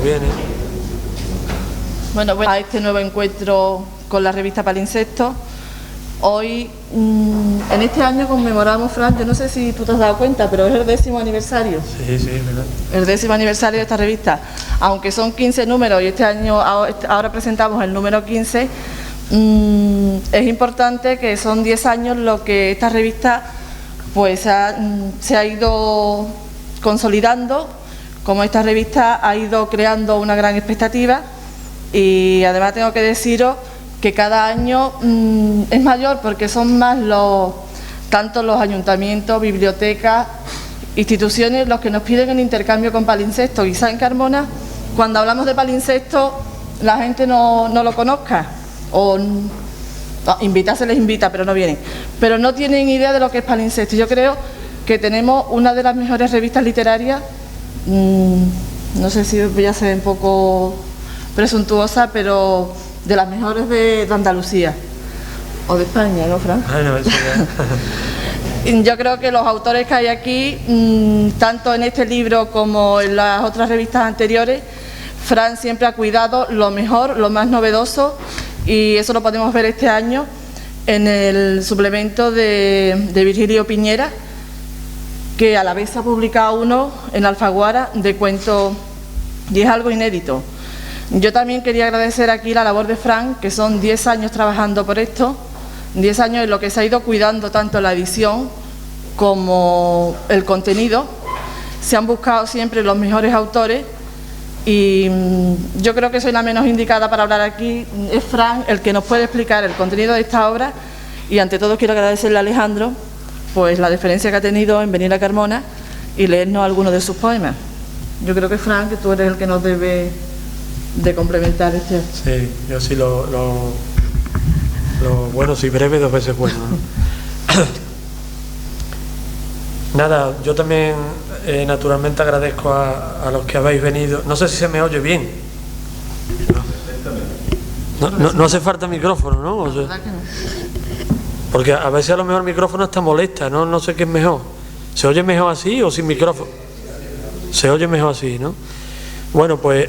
viene. Bueno, a este nuevo encuentro con la revista Palinsectos. Hoy, en este año conmemoramos, Fran, yo no sé si tú te has dado cuenta, pero es el 10º aniversario. Sí, sí, es verdad. El 10º aniversario de esta revista. Aunque son 15 números y este año ahora presentamos el número 15, es importante que son 10 años lo que esta revista pues se ha ido consolidando, como esta revista ha ido creando una gran expectativa, y además tengo que deciros que cada año es mayor, porque son más tanto los ayuntamientos, bibliotecas, instituciones los que nos piden el intercambio con Palinsectos. Quizá en Carmona, cuando hablamos de Palinsectos, la gente no lo conozca, o invitar se les invita, pero no vienen, pero no tienen idea de lo que es Palinsectos. Yo creo que tenemos una de las mejores revistas literarias, no sé si voy a ser un poco presuntuosa, pero de las mejores de Andalucía o de España, ¿no, Fran? Bueno, eso ya. Yo creo que los autores que hay aquí, tanto en este libro como en las otras revistas anteriores, Fran siempre ha cuidado lo mejor, lo más novedoso, y eso lo podemos ver este año en el suplemento de Virgilio Piñera, que a la vez se ha publicado uno en Alfaguara de cuentos, y es algo inédito. Yo también quería agradecer aquí la labor de Fran, que son 10 años trabajando por esto, 10 años en lo que se ha ido cuidando tanto la edición como el contenido. Se han buscado siempre los mejores autores, y yo creo que soy la menos indicada para hablar aquí. Es Fran el que nos puede explicar el contenido de esta obra, y ante todo quiero agradecerle a Alejandro pues la deferencia que ha tenido en venir a Carmona y leernos algunos de sus poemas. Yo creo que, Fran, que tú eres el que nos debe de complementar este. Sí, yo sí lo bueno, si breve, 2 veces bueno, ¿no? Nada, yo también naturalmente agradezco a los que habéis venido. No sé si se me oye bien. No hace falta micrófono, ¿no? O sea, La verdad que no. porque a veces a lo mejor el micrófono está molesta, no sé qué es mejor. ¿Se oye mejor así o sin micrófono? Se oye mejor así, ¿no? Bueno, pues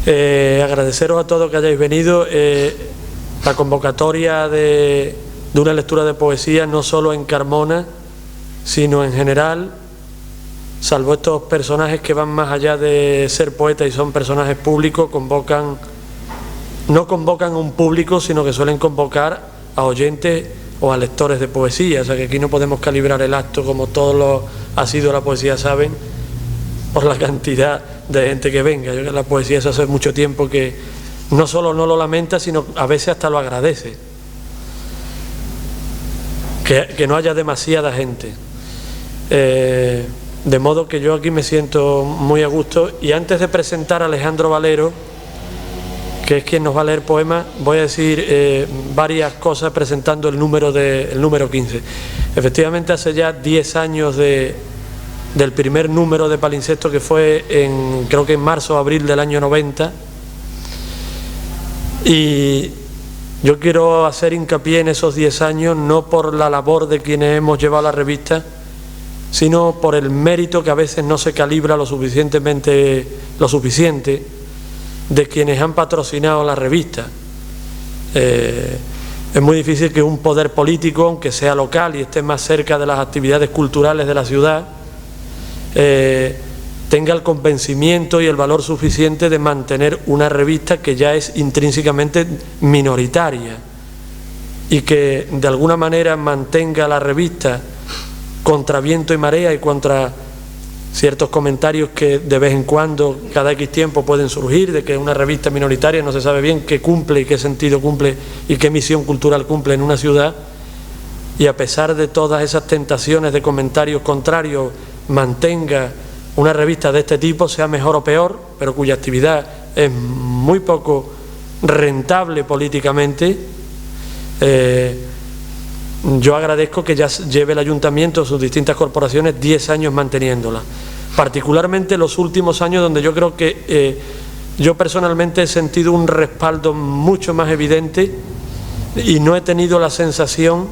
agradeceros a todos que hayáis venido. La convocatoria de una lectura de poesía, no solo en Carmona, sino en general, salvo estos personajes que van más allá de ser poetas y son personajes públicos, no convocan a un público, sino que suelen convocar a oyentes o a lectores de poesía. O sea que aquí no podemos calibrar el acto, como todos los asiduos a la poesía saben, por la cantidad de gente que venga. Yo creo que la poesía se hace mucho tiempo que no solo no lo lamenta, sino a veces hasta lo agradece, que no haya demasiada gente. De modo que yo aquí me siento muy a gusto. Y antes de presentar a Alejandro Valero, que es quien nos va a leer poemas, voy a decir varias cosas presentando el número 15. Efectivamente, hace ya 10 años del primer número de Palinsectos, que fue creo que en marzo o abril del año 90, y yo quiero hacer hincapié en esos 10 años, no por la labor de quienes hemos llevado la revista, sino por el mérito, que a veces no se calibra lo suficiente de quienes han patrocinado la revista. Es muy difícil que un poder político, aunque sea local y esté más cerca de las actividades culturales de la ciudad, tenga el convencimiento y el valor suficiente de mantener una revista que ya es intrínsecamente minoritaria, y que de alguna manera mantenga la revista contra viento y marea y contra ciertos comentarios que de vez en cuando, cada X tiempo, pueden surgir, de que una revista minoritaria no se sabe bien qué cumple y qué sentido cumple y qué misión cultural cumple en una ciudad, y a pesar de todas esas tentaciones de comentarios contrarios, mantenga una revista de este tipo, sea mejor o peor, pero cuya actividad es muy poco rentable políticamente. Yo agradezco que ya lleve el ayuntamiento, sus distintas corporaciones, 10 años manteniéndola, particularmente los últimos años, donde yo creo que yo personalmente he sentido un respaldo mucho más evidente, y no he tenido la sensación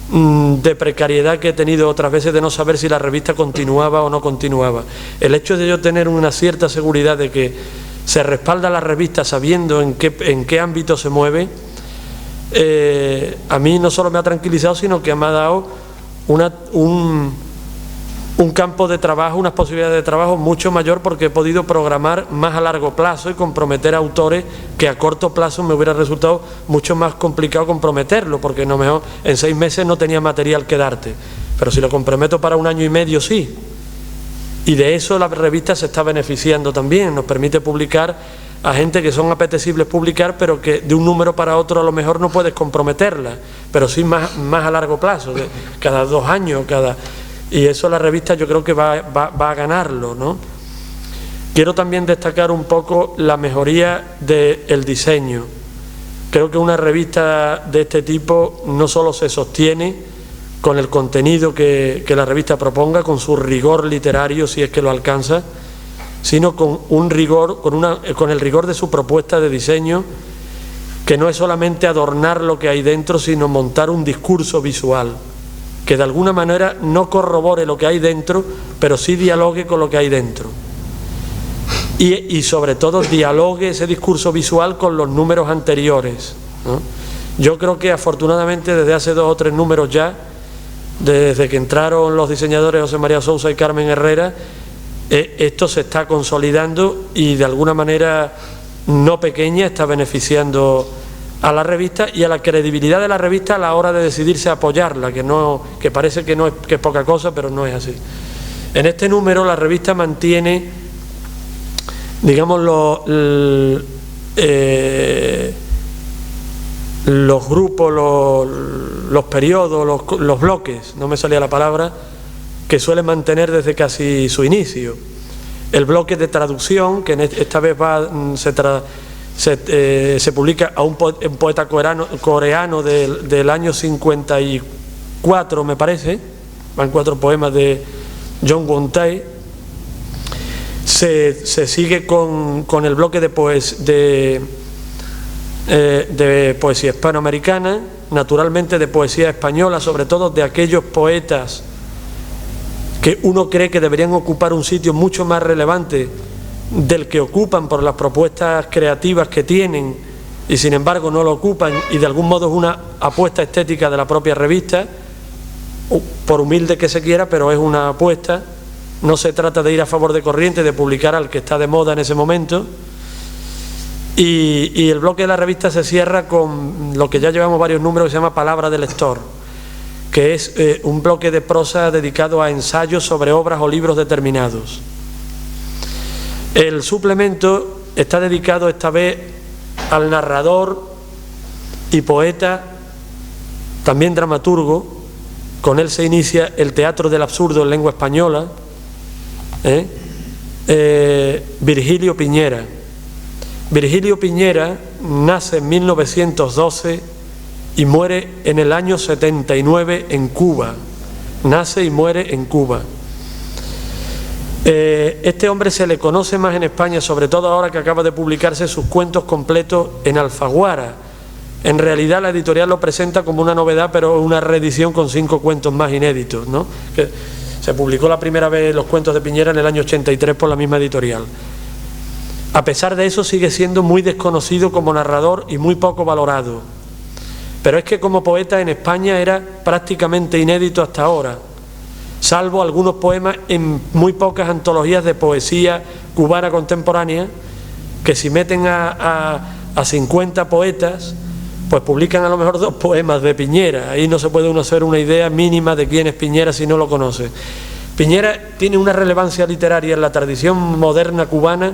de precariedad que he tenido otras veces de no saber si la revista continuaba o no continuaba. El hecho de yo tener una cierta seguridad de que se respalda la revista sabiendo en qué ámbito se mueve, a mí no solo me ha tranquilizado, sino que me ha dado un campo de trabajo, unas posibilidades de trabajo mucho mayor, porque he podido programar más a largo plazo y comprometer a autores que a corto plazo me hubiera resultado mucho más complicado comprometerlo, porque no mejor en 6 meses no tenía material que darte, pero si lo comprometo para 1 año y medio sí. Y de eso la revista se está beneficiando también, nos permite publicar a gente que son apetecibles publicar, pero que de un número para otro a lo mejor no puedes comprometerla, pero sí más a largo plazo, cada 2 años, y eso la revista yo creo que va a ganarlo, ¿no? Quiero también destacar un poco la mejoría del diseño. Creo que una revista de este tipo no solo se sostiene con el contenido que la revista proponga, con su rigor literario, si es que lo alcanza, sino con un rigor, con el rigor de su propuesta de diseño, que no es solamente adornar lo que hay dentro, sino montar un discurso visual que de alguna manera no corrobore lo que hay dentro, pero sí dialogue con lo que hay dentro. Y sobre todo dialogue ese discurso visual con los números anteriores, ¿no? Yo creo que afortunadamente desde hace 2 o 3 números ya, desde que entraron los diseñadores José María Sousa y Carmen Herrera, esto se está consolidando y de alguna manera no pequeña está beneficiando a la revista y a la credibilidad de la revista a la hora de decidirse a apoyarla, que parece que es poca cosa, pero no es así. En este número la revista mantiene, digamos, los grupos, los periodos, los bloques, no me salía la palabra, que suele mantener desde casi su inicio. El bloque de traducción, que esta vez se publica a un poeta coreano del año 54, me parece, van 4 poemas de John Won-tae. Se sigue con el bloque de poesía hispanoamericana, naturalmente de poesía española, sobre todo de aquellos poetas que uno cree que deberían ocupar un sitio mucho más relevante del que ocupan por las propuestas creativas que tienen y sin embargo no lo ocupan, y de algún modo es una apuesta estética de la propia revista, por humilde que se quiera, pero es una apuesta. No se trata de ir a favor de corriente, de publicar al que está de moda en ese momento. Y el bloque de la revista se cierra con lo que ya llevamos varios números, que se llama Palabra del Lector, que es un bloque de prosa dedicado a ensayos sobre obras o libros determinados. El suplemento está dedicado esta vez al narrador y poeta, también dramaturgo. Con él se inicia el teatro del absurdo en lengua española, Virgilio Piñera. Virgilio Piñera nace en 1912 y muere en el año 79 en Cuba. Nace y muere en Cuba. Este hombre se le conoce más en España, sobre todo ahora que acaba de publicarse sus cuentos completos en Alfaguara. En realidad la editorial lo presenta como una novedad, pero una reedición con 5 cuentos más inéditos, ¿no? Que se publicó la primera vez los cuentos de Piñera en el año 83 por la misma editorial. A pesar de eso sigue siendo muy desconocido como narrador y muy poco valorado. Pero es que como poeta en España era prácticamente inédito hasta ahora, salvo algunos poemas en muy pocas antologías de poesía cubana contemporánea, que si meten a 50 poetas, pues publican a lo mejor 2 poemas de Piñera. Ahí no se puede uno hacer una idea mínima de quién es Piñera si no lo conoce. Piñera tiene una relevancia literaria en la tradición moderna cubana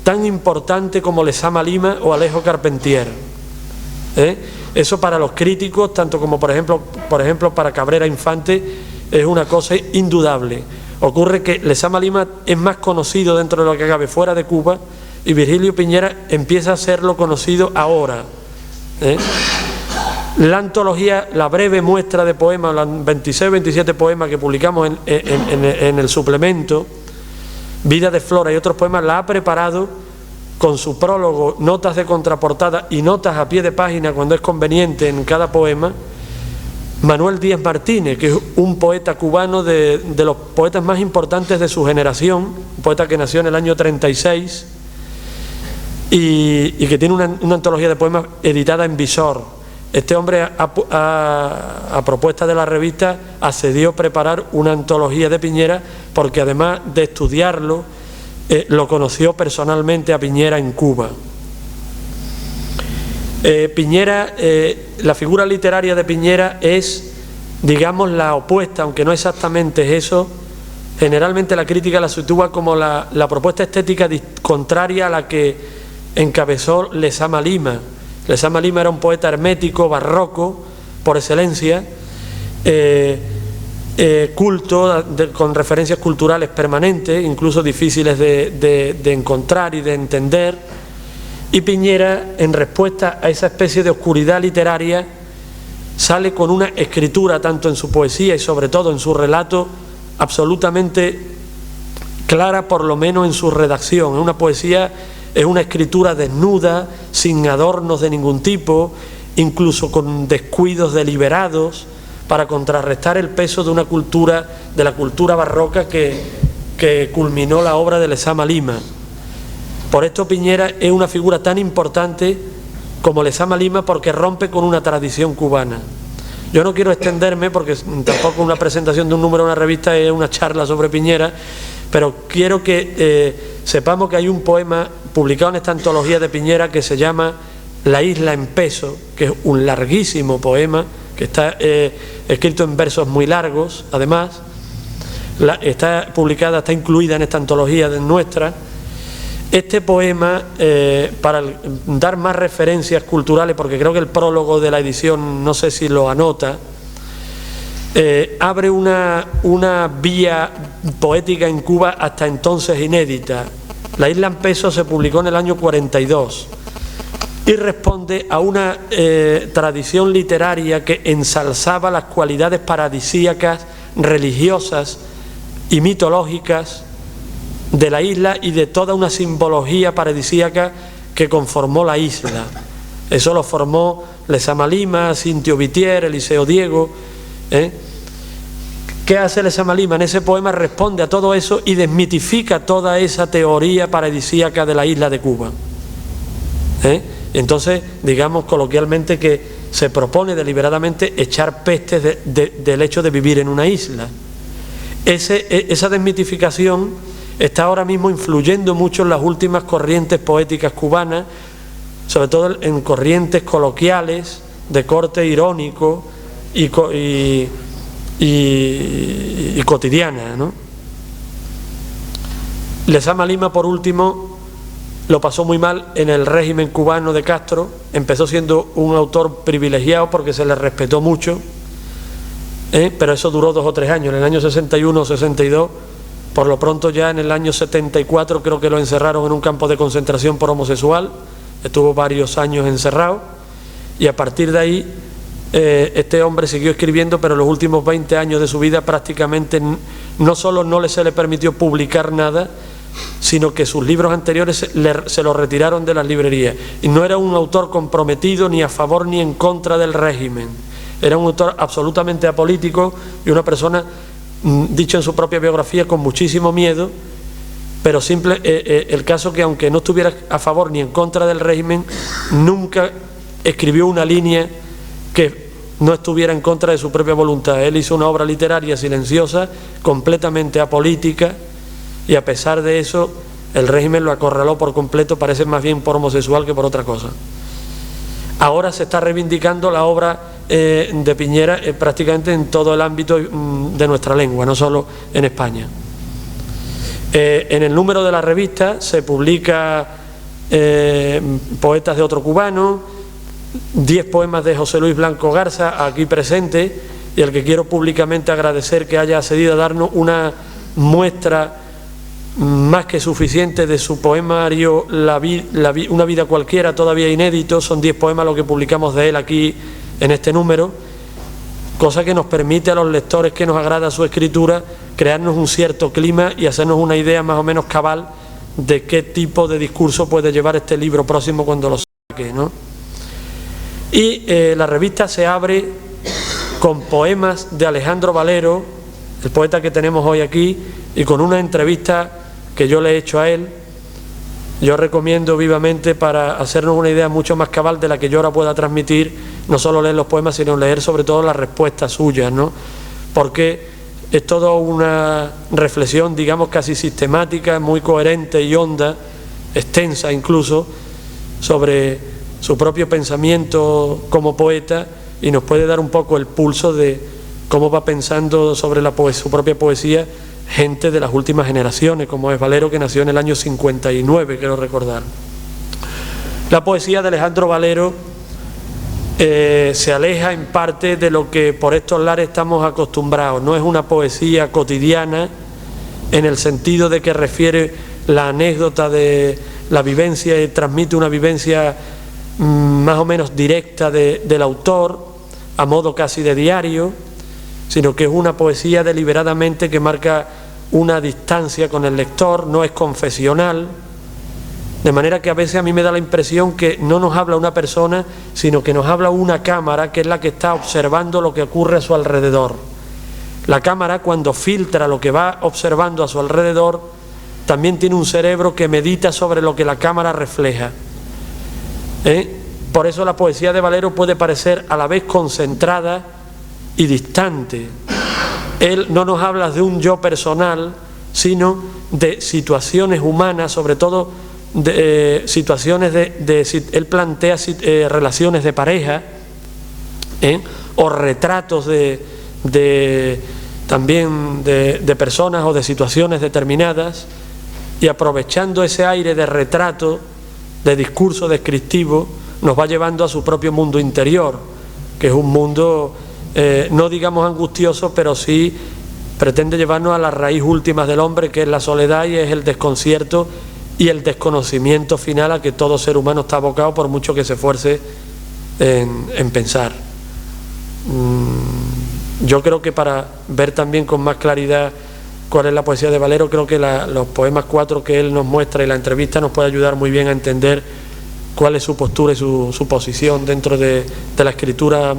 tan importante como Lezama Lima o Alejo Carpentier. Eso para los críticos, tanto como por ejemplo para Cabrera Infante, es una cosa indudable. Ocurre que Lezama Lima es más conocido dentro de lo que cabe fuera de Cuba, y Virgilio Piñera empieza a serlo conocido ahora. La antología, la breve muestra de poemas, los 26 o 27 poemas que publicamos en el suplemento, Vida de Flora y otros poemas, la ha preparado con su prólogo, notas de contraportada y notas a pie de página cuando es conveniente en cada poema, Manuel Díaz Martínez, que es un poeta cubano de los poetas más importantes de su generación, un poeta que nació en el año 36 y que tiene una antología de poemas editada en Visor. Este hombre, a propuesta de la revista, accedió a preparar una antología de Piñera porque, además de estudiarlo, lo conoció personalmente a Piñera en Cuba. Piñera, la figura literaria de Piñera es, digamos, la opuesta, aunque no exactamente es eso. Generalmente la crítica la sitúa como la propuesta estética contraria a la que encabezó Lezama Lima. Lezama Lima era un poeta hermético, barroco, por excelencia, culto, con referencias culturales permanentes, incluso difíciles de encontrar y de entender. Y Piñera, en respuesta a esa especie de oscuridad literaria, sale con una escritura, tanto en su poesía y sobre todo en su relato, absolutamente clara, por lo menos en su redacción. Es una poesía, es una escritura desnuda, sin adornos de ningún tipo, incluso con descuidos deliberados, para contrarrestar el peso de una cultura, de la cultura barroca que culminó la obra de Lezama Lima. Por esto Piñera es una figura tan importante como Lezama Lima, porque rompe con una tradición cubana. Yo no quiero extenderme, porque tampoco una presentación de un número de una revista es una charla sobre Piñera, pero quiero que sepamos que hay un poema publicado en esta antología de Piñera que se llama La isla en peso, que es un larguísimo poema, que está escrito en versos muy largos, además. Está publicada, está incluida en esta antología de nuestra. Este poema, para dar más referencias culturales, porque creo que el prólogo de la edición, no sé si lo anota, abre una vía poética en Cuba hasta entonces inédita. La isla en peso se publicó en el año 42 y responde a una tradición literaria que ensalzaba las cualidades paradisíacas, religiosas y mitológicas de la isla y de toda una simbología paradisíaca que conformó la isla. Eso lo formó Lezama Lima, Cintio Vitier, Eliseo Diego. ¿Qué hace Lezama Lima? En ese poema responde a todo eso y desmitifica toda esa teoría paradisíaca de la isla de Cuba. Entonces, digamos coloquialmente que se propone deliberadamente echar pestes del hecho de vivir en una isla. Esa desmitificación está ahora mismo influyendo mucho en las últimas corrientes poéticas cubanas, sobre todo en corrientes coloquiales de corte irónico y cotidiana, ¿no? Lezama Lima, por último, lo pasó muy mal en el régimen cubano de Castro. Empezó siendo un autor privilegiado porque se le respetó mucho, pero eso duró 2 o 3 años. En el año 61 o 62, por lo pronto ya en el año 74 creo que lo encerraron en un campo de concentración por homosexual. Estuvo varios años encerrado y a partir de ahí este hombre siguió escribiendo, pero los últimos 20 años de su vida prácticamente no solo no se le permitió publicar nada, sino que sus libros anteriores se los retiraron de las librerías. Y no era un autor comprometido ni a favor ni en contra del régimen. Era un autor absolutamente apolítico y una persona, dicho en su propia biografía, con muchísimo miedo, pero el caso que, aunque no estuviera a favor ni en contra del régimen, nunca escribió una línea que no estuviera en contra de su propia voluntad. Él hizo una obra literaria silenciosa, completamente apolítica, y a pesar de eso el régimen lo acorraló por completo, parece más bien por homosexual que por otra cosa. Ahora se está reivindicando la obra de Piñera prácticamente en todo el ámbito de nuestra lengua, no solo en España. En el número de la revista se publica poetas de otro cubano, 10 poemas de José Luis Blanco Garza, aquí presente, y al que quiero públicamente agradecer que haya accedido a darnos una muestra más que suficiente de su poemario Una vida cualquiera, todavía inédito. Son 10 poemas lo que publicamos de él aquí en este número, cosa que nos permite a los lectores que nos agrada su escritura crearnos un cierto clima y hacernos una idea más o menos cabal de qué tipo de discurso puede llevar este libro próximo cuando lo saque, ¿no? Y la revista se abre con poemas de Alejandro Valero, el poeta que tenemos hoy aquí, y con una entrevista que yo le he hecho a él. Yo recomiendo vivamente, para hacernos una idea mucho más cabal de la que yo ahora pueda transmitir, no solo leer los poemas, sino leer sobre todo las respuestas suyas, ¿no? Porque es toda una reflexión, digamos, casi sistemática, muy coherente y honda, extensa incluso, sobre su propio pensamiento como poeta, y nos puede dar un poco el pulso de cómo va pensando sobre su propia poesía gente de las últimas generaciones, como es Valero, que nació en el año 59, quiero recordar. La poesía de Alejandro Valero se aleja en parte de lo que por estos lares estamos acostumbrados. No es una poesía cotidiana en el sentido de que refiere la anécdota de la vivencia y transmite una vivencia más o menos directa del autor, a modo casi de diario, sino que es una poesía deliberadamente que marca una distancia con el lector, no es confesional, de manera que a veces a mí me da la impresión que no nos habla una persona, sino que nos habla una cámara, que es la que está observando lo que ocurre a su alrededor. La cámara, cuando filtra lo que va observando a su alrededor, también tiene un cerebro que medita sobre lo que la cámara refleja. Por eso la poesía de Valero puede parecer a la vez concentrada y distante. Él no nos habla de un yo personal, sino de situaciones humanas, sobre todo de situaciones él plantea relaciones de pareja, o retratos también de personas o de situaciones determinadas, y aprovechando ese aire de retrato, de discurso descriptivo, nos va llevando a su propio mundo interior, que es un mundo no digamos angustioso, pero sí pretende llevarnos a la raíz última del hombre, que es la soledad, y es el desconcierto y el desconocimiento final a que todo ser humano está abocado, por mucho que se esfuerce en pensar. Yo creo que para ver también con más claridad cuál es la poesía de Valero, creo que los poemas 4 que él nos muestra y la entrevista nos puede ayudar muy bien a entender cuál es su postura y su posición dentro de la escritura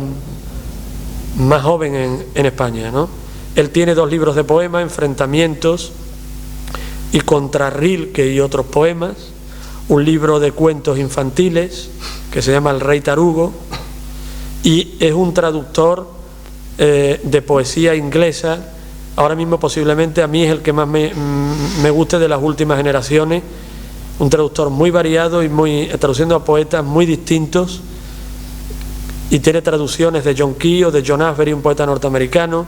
más joven en España, ¿no? Él tiene 2 libros de poemas, Enfrentamientos y Contra Rilke y otros poemas, un libro de cuentos infantiles que se llama El Rey Tarugo, y es un traductor de poesía inglesa. Ahora mismo posiblemente a mí es el que más me guste de las últimas generaciones, un traductor muy variado y traduciendo a poetas muy distintos, y tiene traducciones de John Key o de John Asbury, un poeta norteamericano.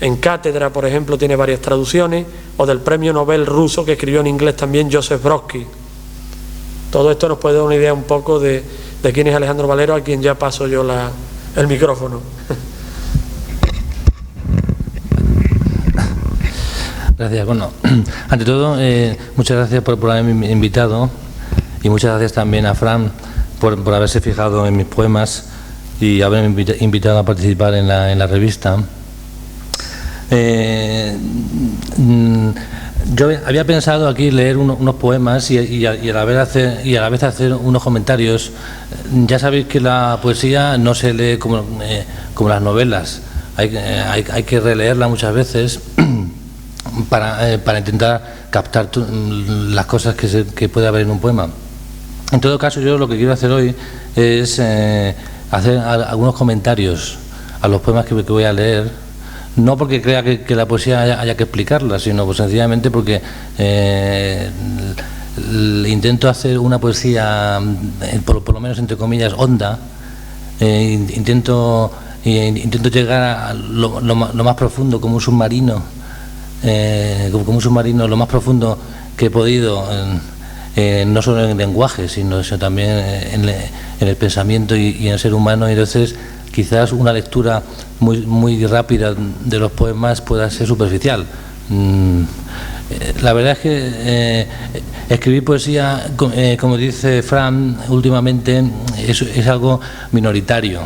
En Cátedra, por ejemplo, tiene varias traducciones, o del premio Nobel ruso, que escribió en inglés también, Joseph Brodsky. Todo esto nos puede dar una idea un poco de quién es Alejandro Valero, a quien ya paso yo el micrófono. Gracias. Bueno, ante todo, muchas gracias por haberme invitado, y muchas gracias también a Fran por haberse fijado en mis poemas y haberme invitado a participar en la revista. Yo había pensado aquí leer unos poemas y a la vez hacer unos comentarios. Ya sabéis que la poesía no se lee como las novelas, hay que releerla muchas veces para intentar captar las cosas que puede haber en un poema. En todo caso, yo lo que quiero hacer hoy es hacer algunos comentarios a los poemas que voy a leer, no porque crea que la poesía haya que explicarla, sino pues sencillamente porque intento hacer una poesía, por lo menos entre comillas, honda. Intento llegar a lo más profundo, como un submarino, lo más profundo que he podido, no solo en el lenguaje, sino también en el pensamiento y en el ser humano. Y entonces quizás una lectura muy rápida de los poemas pueda ser superficial. La verdad es que escribir poesía, como dice Fran, últimamente es algo minoritario,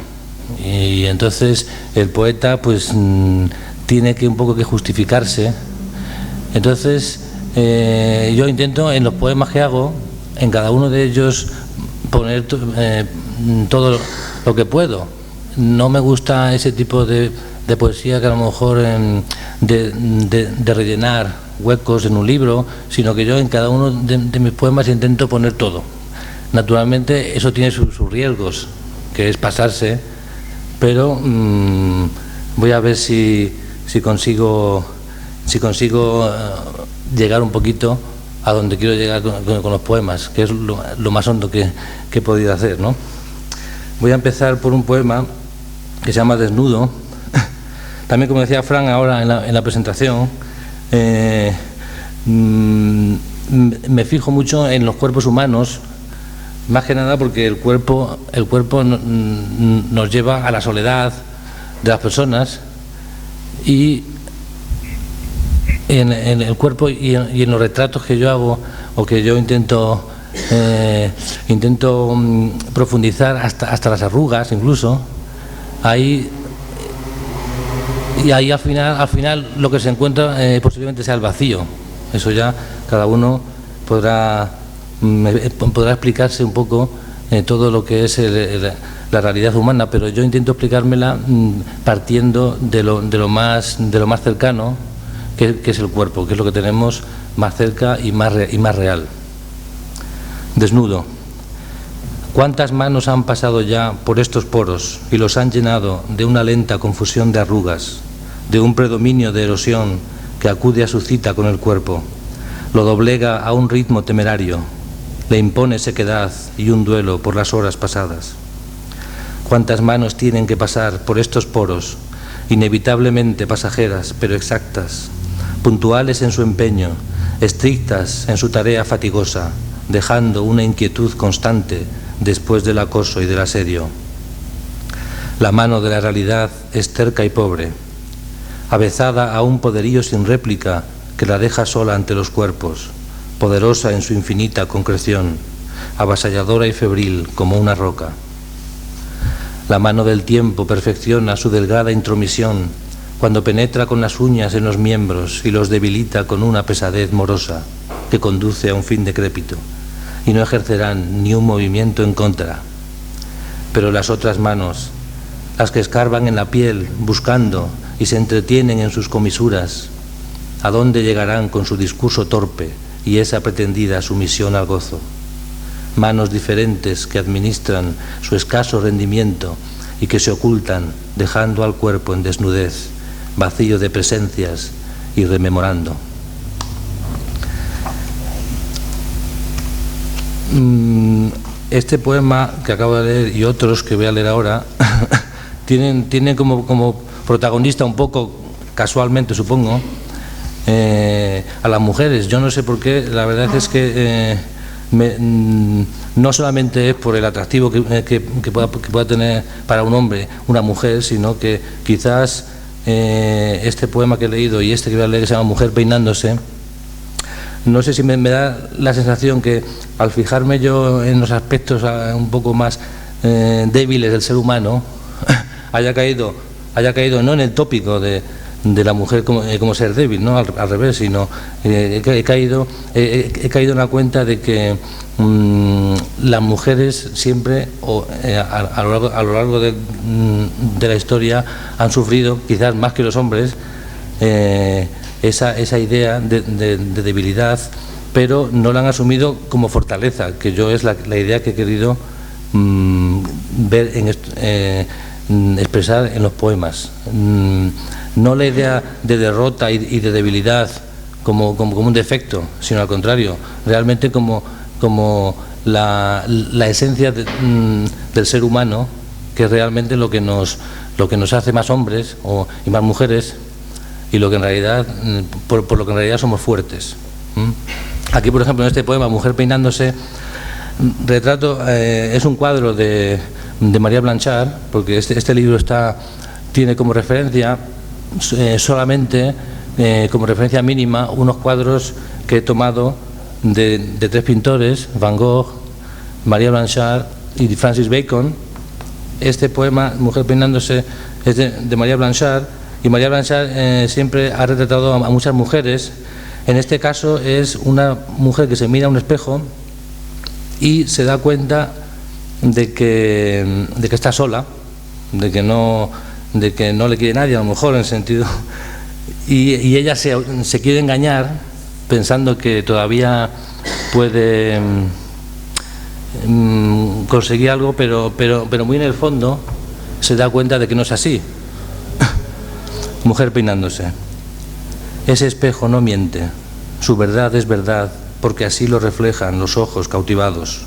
y entonces el poeta pues tiene un poco que justificarse. Entonces yo intento, en los poemas que hago, en cada uno de ellos poner todo lo que puedo. no me gusta ese tipo de poesía que a lo mejor de rellenar huecos en un libro, sino que yo en cada uno de mis poemas intento poner todo. Naturalmente eso tiene sus riesgos, que es pasarse, pero voy a ver si consigo llegar un poquito a donde quiero llegar con los poemas, que es lo más hondo que he podido hacer, ¿no? Voy a empezar por un poema que se llama Desnudo. También, como decía Fran ahora en la presentación, me fijo mucho en los cuerpos humanos, más que nada porque el cuerpo nos lleva a la soledad de las personas, y en el cuerpo y en los retratos que yo hago, o que yo intento profundizar hasta las arrugas incluso, ahí al final lo que se encuentra posiblemente sea el vacío. Eso ya cada uno podrá explicarse un poco todo lo que es la realidad humana, pero yo intento explicármela partiendo de lo más cercano, que es el cuerpo, que es lo que tenemos más cerca y más real. Desnudo. ¿Cuántas manos han pasado ya por estos poros y los han llenado de una lenta confusión de arrugas, de un predominio de erosión que acude a su cita con el cuerpo, lo doblega a un ritmo temerario, le impone sequedad y un duelo por las horas pasadas? ¿Cuántas manos tienen que pasar por estos poros, inevitablemente pasajeras pero exactas, puntuales en su empeño, estrictas en su tarea fatigosa, dejando una inquietud constante después del acoso y del asedio? La mano de la realidad es terca y pobre, avezada a un poderío sin réplica que la deja sola ante los cuerpos, poderosa en su infinita concreción, avasalladora y febril como una roca. La mano del tiempo perfecciona su delgada intromisión cuando penetra con las uñas en los miembros y los debilita con una pesadez morosa que conduce a un fin decrépito, y no ejercerán ni un movimiento en contra. Pero las otras manos, las que escarban en la piel buscando y se entretienen en sus comisuras, ¿a dónde llegarán con su discurso torpe y esa pretendida sumisión al gozo? Manos diferentes que administran su escaso rendimiento y que se ocultan dejando al cuerpo en desnudez, vacío de presencias y rememorando. Este poema que acabo de leer y otros que voy a leer ahora tienen como protagonista, un poco casualmente supongo, a las mujeres. Yo no sé por qué, la verdad es que no solamente es por el atractivo que pueda tener para un hombre una mujer, sino que quizás este poema que he leído y este que voy a leer, que se llama Mujer peinándose, no sé si me da la sensación que al fijarme yo en los aspectos un poco más débiles del ser humano, haya caído no en el tópico de la mujer como ser débil, no al revés, sino he caído en la cuenta de que las mujeres siempre a lo largo de la historia han sufrido, quizás más que los hombres, esa idea de debilidad, pero no la han asumido como fortaleza, que yo es la idea que he querido ver expresar en los poemas. No la idea de derrota y de debilidad como un defecto, sino al contrario, realmente como la esencia del ser humano, que es realmente lo que nos hace más hombres y más mujeres, y lo que en realidad por lo que en realidad somos fuertes. Aquí, por ejemplo, en este poema Mujer peinándose, retrato es un cuadro de María Blanchard, porque este libro tiene como referencia solamente como referencia mínima unos cuadros que he tomado de tres pintores, Van Gogh, María Blanchard y Francis Bacon. Este poema Mujer peinándose es de María Blanchard, y María Blanchard siempre ha retratado a muchas mujeres. En este caso es una mujer que se mira a un espejo y se da cuenta de que está sola, de que no le quiere nadie, a lo mejor, en sentido. Y ella se quiere engañar pensando que todavía puede conseguir algo, pero muy en el fondo se da cuenta de que no es así. Mujer peinándose. Ese espejo no miente, su verdad es verdad, porque así lo reflejan los ojos cautivados.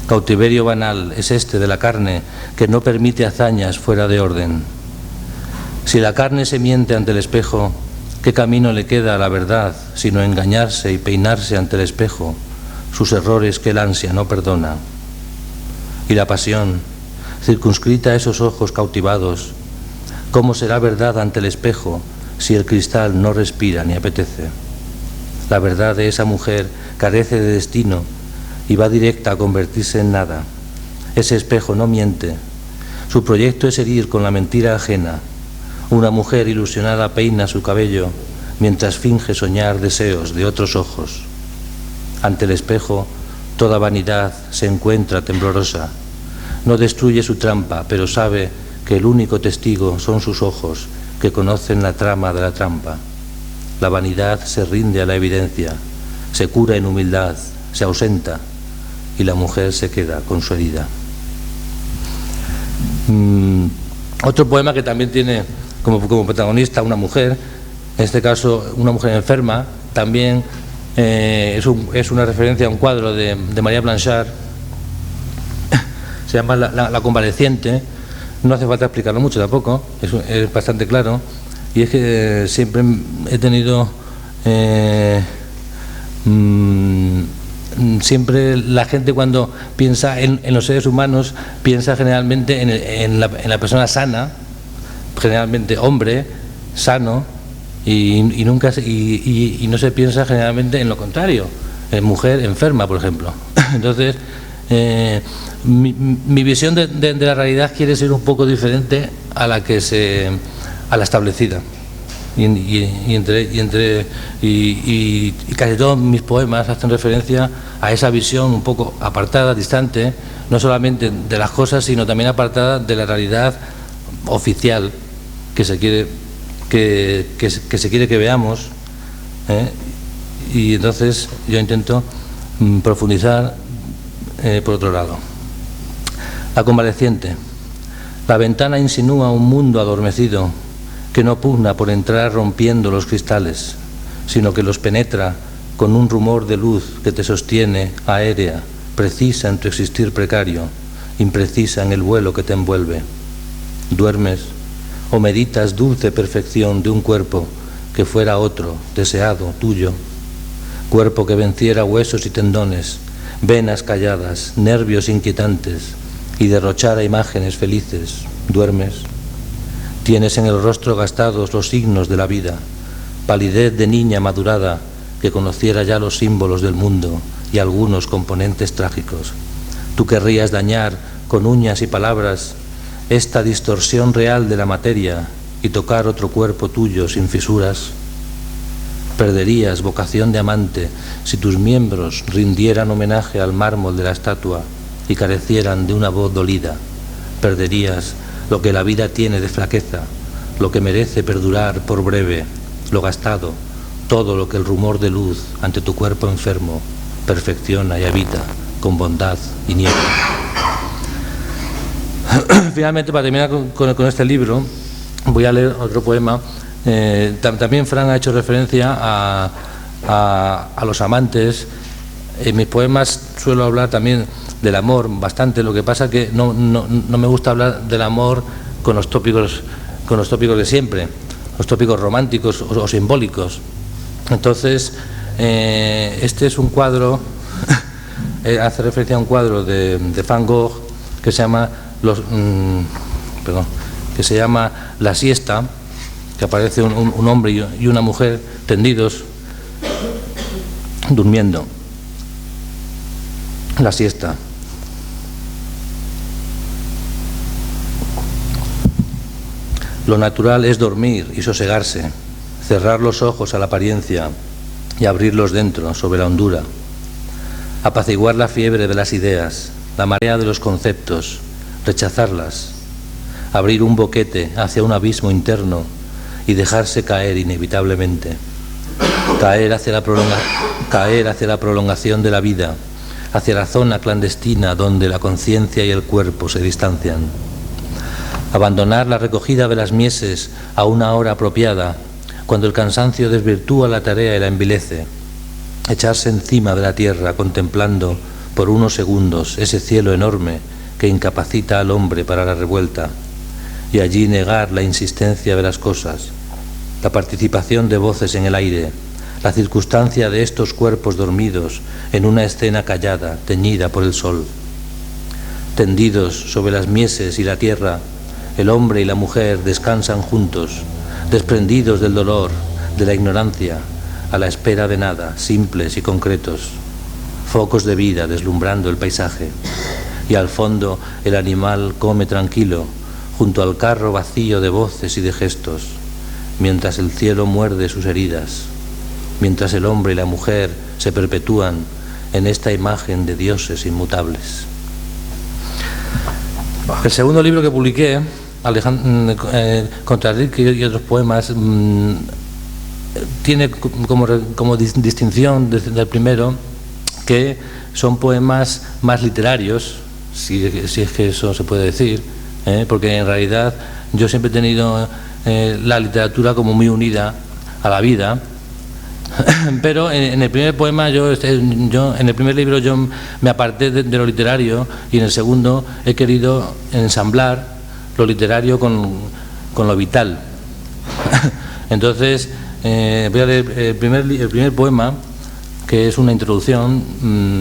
Cautiverio banal es este de la carne que no permite hazañas fuera de orden. Si la carne se miente ante el espejo, ¿qué camino le queda a la verdad sino engañarse y peinarse ante el espejo, sus errores que el ansia no perdona? Y la pasión, circunscrita a esos ojos cautivados, ¿cómo será verdad ante el espejo si el cristal no respira ni apetece? La verdad de esa mujer carece de destino y va directa a convertirse en nada. Ese espejo no miente. Su proyecto es herir con la mentira ajena. Una mujer ilusionada peina su cabello mientras finge soñar deseos de otros ojos. Ante el espejo, toda vanidad se encuentra temblorosa. No destruye su trampa, pero sabe que el único testigo son sus ojos, que conocen la trama de la trampa. La vanidad se rinde a la evidencia, se cura en humildad, se ausenta, y la mujer se queda con su herida. Otro poema que también tiene como protagonista una mujer, en este caso una mujer enferma, también es una referencia a un cuadro de María Blanchard, se llama La convaleciente. No hace falta explicarlo mucho tampoco, es bastante claro, y es que siempre he tenido siempre la gente cuando piensa en los seres humanos piensa generalmente en la persona sana, generalmente hombre sano, y nunca y no se piensa generalmente en lo contrario, en mujer enferma, por ejemplo. Entonces mi visión de la realidad quiere ser un poco diferente a la establecida. Y casi todos mis poemas hacen referencia a esa visión un poco apartada, distante, no solamente de las cosas, sino también apartada de la realidad oficial que se quiere que veamos, y entonces yo intento profundizar por otro lado. La convaleciente. La ventana insinúa un mundo adormecido que no pugna por entrar rompiendo los cristales, sino que los penetra con un rumor de luz que te sostiene aérea, precisa en tu existir precario, imprecisa en el vuelo que te envuelve. Duermes o meditas dulce perfección de un cuerpo que fuera otro, deseado, tuyo, cuerpo que venciera huesos y tendones, venas calladas, nervios inquietantes y derrochara imágenes felices. Duermes. Tienes en el rostro gastados los signos de la vida, palidez de niña madurada que conociera ya los símbolos del mundo y algunos componentes trágicos. Tú querrías dañar con uñas y palabras esta distorsión real de la materia y tocar otro cuerpo tuyo sin fisuras. Perderías vocación de amante si tus miembros rindieran homenaje al mármol de la estatua y carecieran de una voz dolida. Perderías lo que la vida tiene de flaqueza, lo que merece perdurar por breve, lo gastado, todo lo que el rumor de luz ante tu cuerpo enfermo perfecciona y habita con bondad y niebla. Finalmente, para terminar con este libro, voy a leer otro poema. También Fran ha hecho referencia a los amantes. En mis poemas suelo hablar también del amor bastante, lo que pasa que no me gusta hablar del amor con los tópicos de siempre, los tópicos románticos o simbólicos. Entonces, este es un cuadro, hace referencia a un cuadro de Van Gogh que se llama La siesta, que aparece un hombre y una mujer tendidos durmiendo. La siesta. Lo natural es dormir y sosegarse, cerrar los ojos a la apariencia y abrirlos dentro, sobre la hondura, apaciguar la fiebre de las ideas, la marea de los conceptos, rechazarlas, abrir un boquete hacia un abismo interno y dejarse caer inevitablemente, caer hacia la prolongación de la vida, hacia la zona clandestina donde la conciencia y el cuerpo se distancian. Abandonar la recogida de las mieses a una hora apropiada, cuando el cansancio desvirtúa la tarea y la envilece. Echarse encima de la tierra contemplando por unos segundos ese cielo enorme que incapacita al hombre para la revuelta, y allí negar la insistencia de las cosas, la participación de voces en el aire, la circunstancia de estos cuerpos dormidos en una escena callada, teñida por el sol. Tendidos sobre las mieses y la tierra, el hombre y la mujer descansan juntos, desprendidos del dolor, de la ignorancia, a la espera de nada, simples y concretos, focos de vida deslumbrando el paisaje, y al fondo el animal come tranquilo, junto al carro vacío de voces y de gestos, mientras el cielo muerde sus heridas, mientras el hombre y la mujer se perpetúan en esta imagen de dioses inmutables. El segundo libro que publiqué, Contra Rilke y otros poemas, tiene como distinción del primero que son poemas más literarios, si es que eso se puede decir, porque en realidad yo siempre he tenido la literatura como muy unida a la vida, pero en el primer poema en el primer libro yo me aparté de lo literario, y en el segundo he querido ensamblar lo literario con lo vital. Entonces voy a leer el primer poema, que es una introducción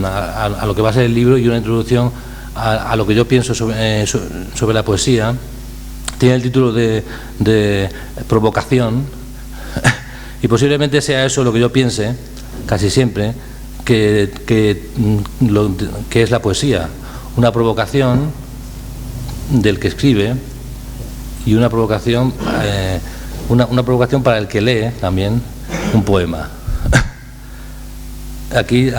a lo que va a ser el libro y una introducción a lo que yo pienso sobre la poesía. Tiene el título de Provocación, y posiblemente sea eso lo que yo piense casi siempre que es la poesía: una provocación del que escribe y una provocación una provocación para el que lee también un poema. Aquí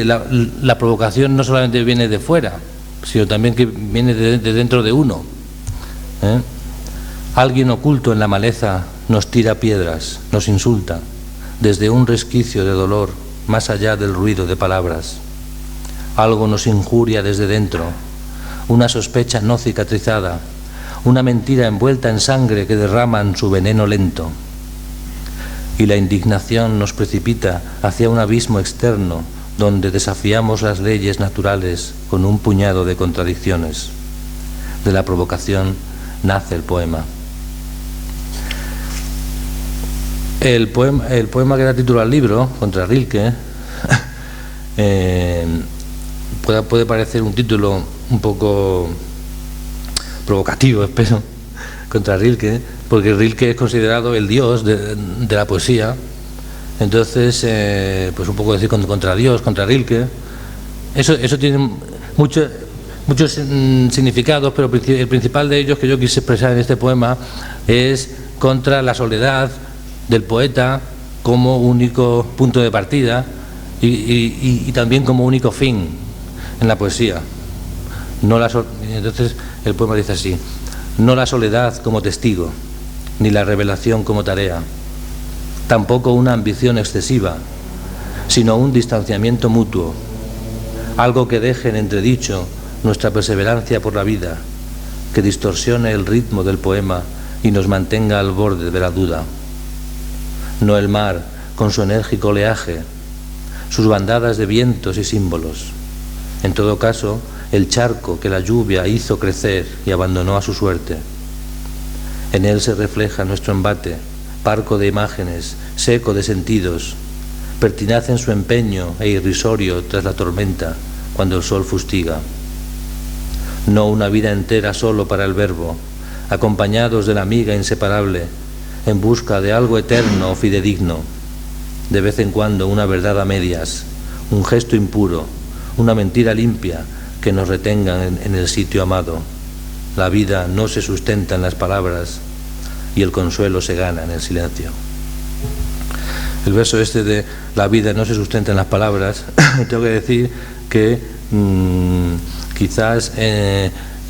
la provocación no solamente viene de fuera, sino también que viene de dentro de uno. Alguien oculto en la maleza nos tira piedras, nos insulta, desde un resquicio de dolor, más allá del ruido de palabras. Algo nos injuria desde dentro, una sospecha no cicatrizada, una mentira envuelta en sangre que derraman su veneno lento. Y la indignación nos precipita hacia un abismo externo donde desafiamos las leyes naturales con un puñado de contradicciones. De la provocación nace el poema. El poema que da título al libro, Contra Rilke, puede parecer un título un poco provocativo, espero, Contra Rilke, porque Rilke es considerado el dios de la poesía. Entonces, pues un poco decir contra Dios, contra Rilke, eso tiene muchos significados, pero el principal de ellos que yo quise expresar en este poema es contra la soledad del poeta como único punto de partida y también como único fin en la poesía. Entonces el poema dice así: no la soledad como testigo, ni la revelación como tarea, tampoco una ambición excesiva, sino un distanciamiento mutuo, algo que deje en entredicho nuestra perseverancia por la vida, que distorsione el ritmo del poema y nos mantenga al borde de la duda. No el mar con su enérgico oleaje, sus bandadas de vientos y símbolos. En todo caso, el charco que la lluvia hizo crecer y abandonó a su suerte. En él se refleja nuestro embate, parco de imágenes, seco de sentidos, pertinaz en su empeño e irrisorio tras la tormenta, cuando el sol fustiga. No una vida entera solo para el verbo, acompañados de la amiga inseparable, en busca de algo eterno o fidedigno. De vez en cuando una verdad a medias, un gesto impuro, una mentira limpia que nos retengan en el sitio amado. La vida no se sustenta en las palabras y el consuelo se gana en el silencio. El verso este de la vida no se sustenta en las palabras, tengo que decir que quizás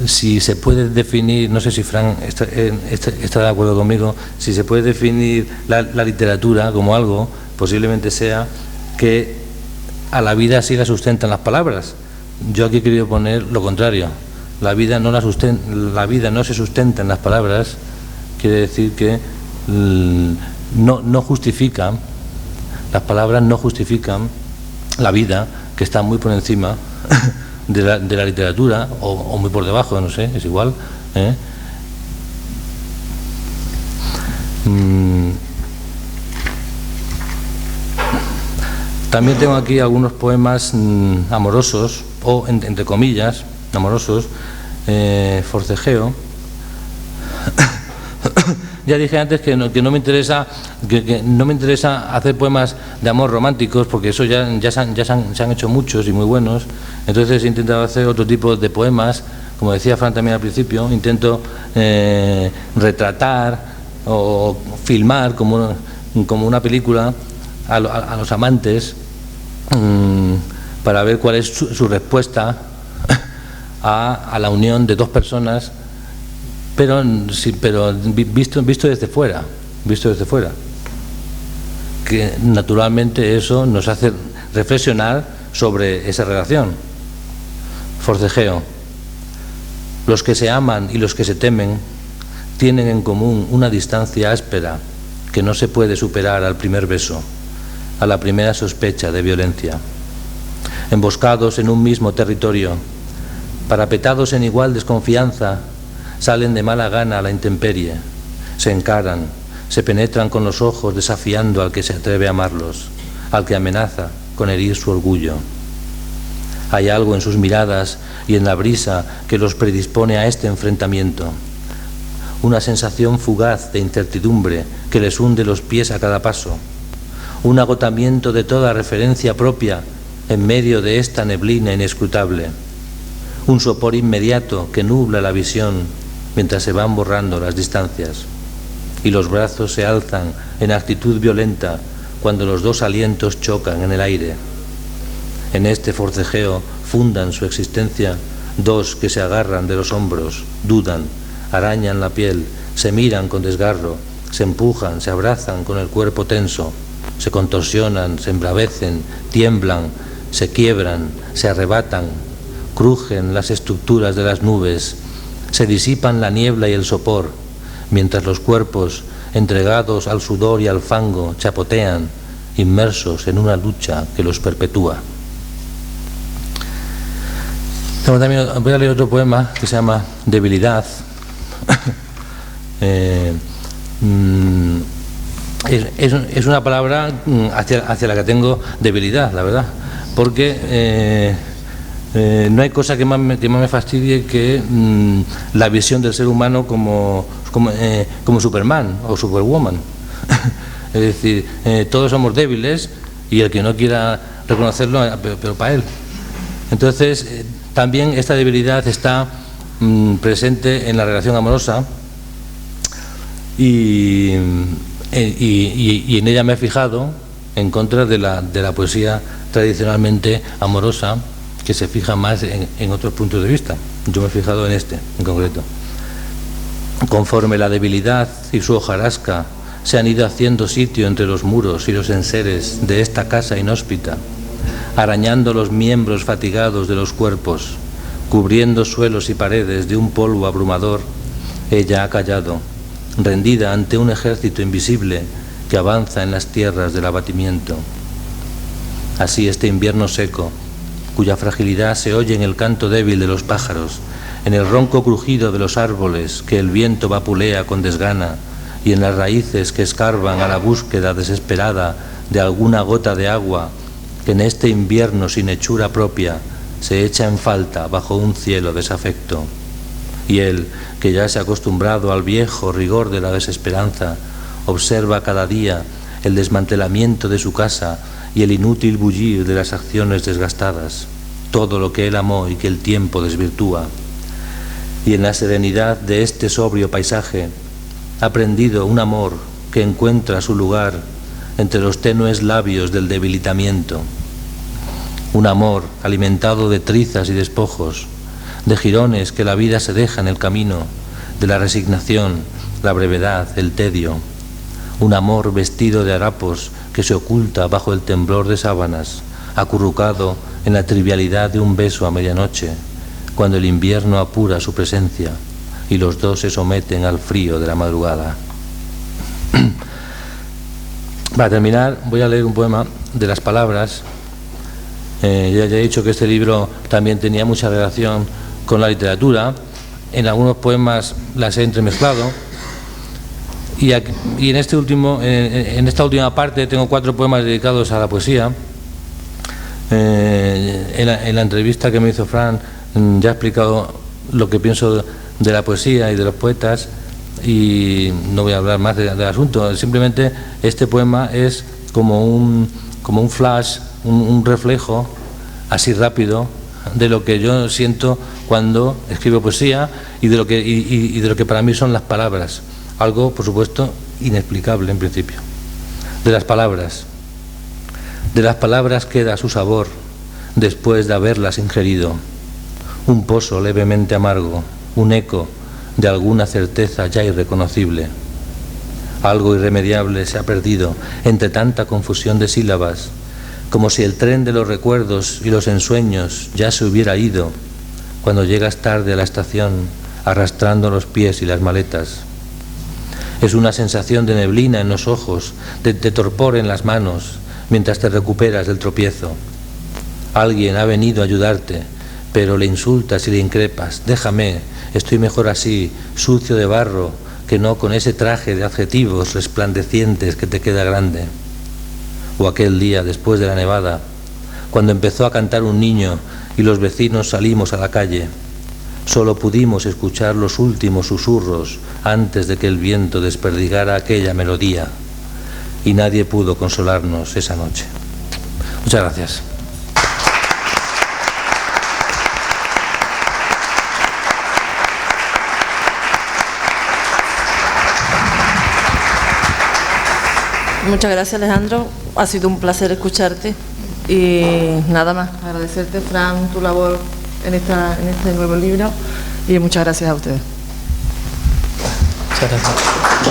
si se puede definir, no sé si Fran está de acuerdo conmigo, si se puede definir la literatura como algo, posiblemente sea que a la vida sí la sustentan las palabras. Yo aquí he querido poner lo contrario. La vida no se sustenta en las palabras, quiere decir que no justifican, las palabras no justifican la vida, que está muy por encima de la literatura, o muy por debajo, no sé, es igual. También tengo aquí algunos poemas amorosos, o entre comillas, amorosos, forcejeo. Ya dije antes que no me interesa hacer poemas de amor románticos, porque eso ya se han hecho muchos y muy buenos. Entonces he intentado hacer otro tipo de poemas, como decía Fran también al principio. Intento retratar o filmar como una película a los amantes, para ver cuál es su respuesta a la unión de dos personas, pero visto desde fuera, que naturalmente eso nos hace reflexionar sobre esa relación. Forcejeo. Los que se aman y los que se temen tienen en común una distancia áspera que no se puede superar al primer beso, a la primera sospecha de violencia. Emboscados en un mismo territorio, parapetados en igual desconfianza, salen de mala gana a la intemperie, se encaran, se penetran con los ojos desafiando al que se atreve a amarlos, al que amenaza con herir su orgullo. Hay algo en sus miradas y en la brisa que los predispone a este enfrentamiento, una sensación fugaz de incertidumbre que les hunde los pies a cada paso, un agotamiento de toda referencia propia en medio de esta neblina inescrutable, un sopor inmediato que nubla la visión mientras se van borrando las distancias, y los brazos se alzan en actitud violenta cuando los dos alientos chocan en el aire. En este forcejeo fundan su existencia dos que se agarran de los hombros, dudan, arañan la piel, se miran con desgarro, se empujan, se abrazan con el cuerpo tenso, se contorsionan, se embravecen, tiemblan, se quiebran, se arrebatan, crujen las estructuras de las nubes, se disipan la niebla y el sopor, mientras los cuerpos, entregados al sudor y al fango, chapotean, inmersos en una lucha que los perpetúa. También voy a leer otro poema que se llama Debilidad. Es una palabra hacia la que tengo debilidad, la verdad, porque no hay cosa que más me fastidie que la visión del ser humano como Superman o Superwoman. Es decir, todos somos débiles y el que no quiera reconocerlo, pero para él. Entonces, también esta debilidad está presente en la relación amorosa y en ella me he fijado en contra de la poesía tradicionalmente amorosa, que se fija más en otros puntos de vista. Yo me he fijado en este, en concreto. Conforme la debilidad y su hojarasca se han ido haciendo sitio entre los muros y los enseres de esta casa inhóspita, arañando los miembros fatigados de los cuerpos, cubriendo suelos y paredes de un polvo abrumador, ella ha callado, rendida ante un ejército invisible que avanza en las tierras del abatimiento. Así este invierno seco, cuya fragilidad se oye en el canto débil de los pájaros, en el ronco crujido de los árboles que el viento vapulea con desgana y en las raíces que escarban a la búsqueda desesperada de alguna gota de agua que en este invierno sin hechura propia se echa en falta bajo un cielo desafecto. Y él, que ya se ha acostumbrado al viejo rigor de la desesperanza, observa cada día el desmantelamiento de su casa y el inútil bullir de las acciones desgastadas, todo lo que él amó y que el tiempo desvirtúa. Y en la serenidad de este sobrio paisaje ha prendido un amor que encuentra su lugar entre los tenues labios del debilitamiento. Un amor alimentado de trizas y despojos, de jirones que la vida se deja en el camino, de la resignación, la brevedad, el tedio, un amor vestido de harapos que se oculta bajo el temblor de sábanas, acurrucado en la trivialidad de un beso a medianoche, cuando el invierno apura su presencia y los dos se someten al frío de la madrugada. Para terminar, voy a leer un poema de Las Palabras. Ya he dicho que este libro también tenía mucha relación con la literatura. En algunos poemas las he entremezclado. Y en esta última parte tengo 4 poemas dedicados a la poesía. En la entrevista que me hizo Fran ya he explicado lo que pienso de la poesía y de los poetas, y no voy a hablar más del asunto. Simplemente este poema es como un flash, un reflejo así rápido de lo que yo siento cuando escribo poesía y de lo que para mí son las palabras. Algo, por supuesto, inexplicable en principio. De las palabras queda su sabor después de haberlas ingerido, un pozo levemente amargo, un eco de alguna certeza ya irreconocible. Algo irremediable se ha perdido entre tanta confusión de sílabas, como si el tren de los recuerdos y los ensueños ya se hubiera ido cuando llegas tarde a la estación arrastrando los pies y las maletas. Es una sensación de neblina en los ojos, de torpor en las manos, mientras te recuperas del tropiezo. Alguien ha venido a ayudarte, pero le insultas y le increpas. Déjame, estoy mejor así, sucio de barro, que no con ese traje de adjetivos resplandecientes que te queda grande. O aquel día después de la nevada, cuando empezó a cantar un niño y los vecinos salimos a la calle. Solo pudimos escuchar los últimos susurros antes de que el viento desperdigara aquella melodía, y nadie pudo consolarnos esa noche. Muchas gracias. Muchas gracias, Alejandro. Ha sido un placer escucharte y nada más, agradecerte, Fran, tu labor en este nuevo libro, y muchas gracias a ustedes. Muchas gracias.